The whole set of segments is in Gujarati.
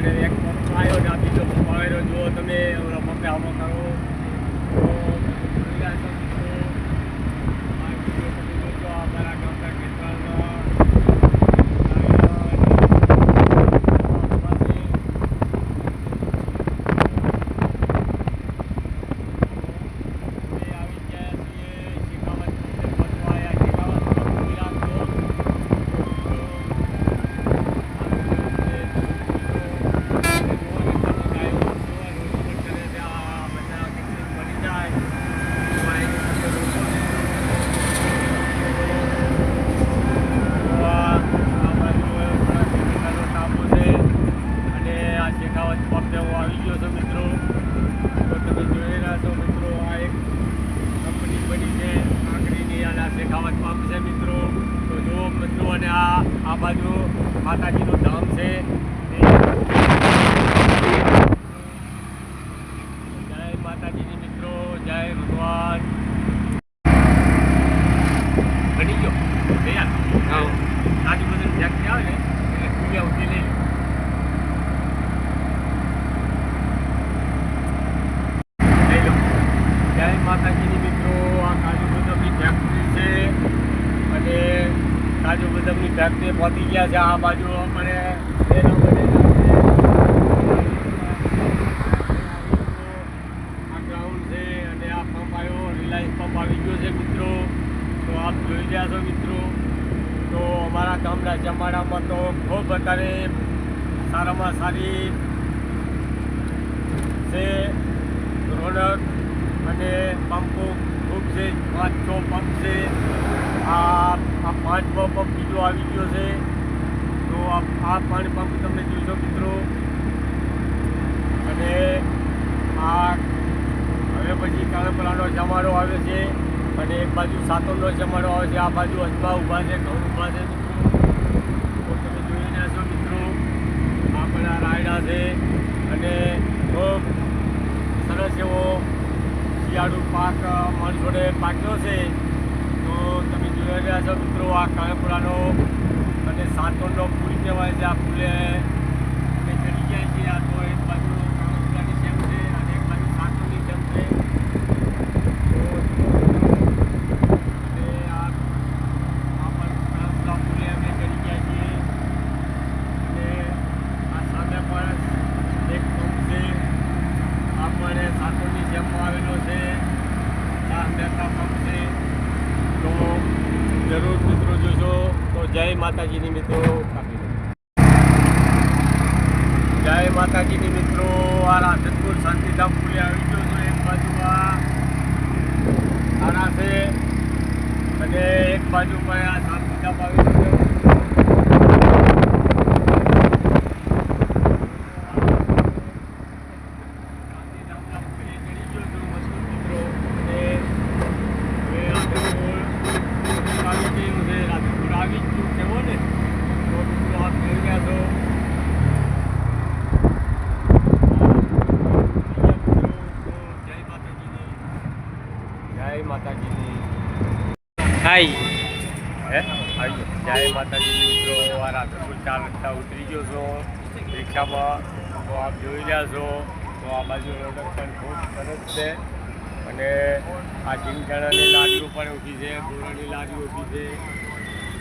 અને એક પંપ આવ્યો ને આ બીજો પંપ આવેલો જુઓ તમે પંપે આવો કરો તો અમારા ગામના ખેતરમાં આવી ગયો છો મિત્રો. તો તમે જોઈ રહ્યા છો મિત્રો આ એક કંપની બની છે આંગળીની અને આ શેખાવત પંપ છે મિત્રો. તો જુઓ મિત્રો અને આ બાજુ માતાજીનું ધામ છે. જય માતાજીની મિત્રો, જય ભગવાન. બની ગયો તૈયાર. આજુબાજુ ફેક્ટરી આવે ને એટલે પૂજા ઉઠી લઈ માતાજીની મિત્રો. આ કાજુ બદામની ફેક્ટરી છે અને કાજુ બદામની ફેક્ટરી પહોંચી ગયા છે. આ બાજુ અમારે આ ગ્રાઉન્ડ છે અને આ પંપ આવ્યો, રિલાયન્સ પંપ આવી ગયો છે મિત્રો. તો આપ જોઈ રહ્યા છો મિત્રો. તો અમારા ગામના જમાડામાં તો ખૂબ અત્યારે સારામાં સારી છે રોનક અને પંપો ખૂબ છે. 5-6 પંપ છે. આ 5 પંપ બીજો આવી ગયો છે. તો આ પાણી પંપ તમે જોશો મિત્રો. અને આ હવે પછી કાળપરાનો જમાડો આવે છે અને એક બાજુ સાતમનો જમાડો આવે છે. આ બાજુ અજમા ઊભા છે, ઘઉં ઊભા છે મિત્રો. તો તમે જોઈ રહ્યા છો મિત્રો. આ બધા રાયડા છે અને ખૂબ સરસ એવો શિયાળુ પાક માણસોને પાક્યો છે. તો તમે જોઈ રહ્યા છો મિત્રો. આ કાળપુરાનો અને સાતોનો પુલ કહેવાય છે. આ પુલે અમે ચડી ગયા છીએ. આ તો એક બાજુ કાળપુરાની જેમ છે અને એક બાજુ સાતોની જેમ છે. અને આ પુલે અમે ચડી ગયા છીએ અને આ સામે પણ એક પંપ છે. આ પણ સાતોની જેમ આવેલો છે. મહેતા પંપ છે. તો જરૂર મિત્રો જોશો. તો જય માતાજીની મિત્રો. જય માતાજીની મિત્રો. આ રાધનપુર શાંતિધામ પુલે આવી ગયો છો. એક બાજુ આ થાણા છે અને એક બાજુ પણ આ શાંતિધામ આવી ગયો. હાઈ હે આવી જય માતાજીની મિત્રો. આ રાધનપુર 4 રસ્તા ઉતરી ગયો છો રિક્ષામાં. તો આપ જોઈ રહ્યા છો. તો આ બાજુ રોડ પણ ખૂબ સરસ છે અને આ જીંગચણાની લારીઓ પણ ઊભી છે, ગોળની લારીઓ ઊભી છે.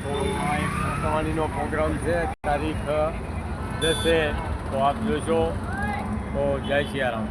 તો આ એક સત્સંગનો પ્રોગ્રામ છે તારીખ 10. તો આપ જોશો. તો જય સિયારામ.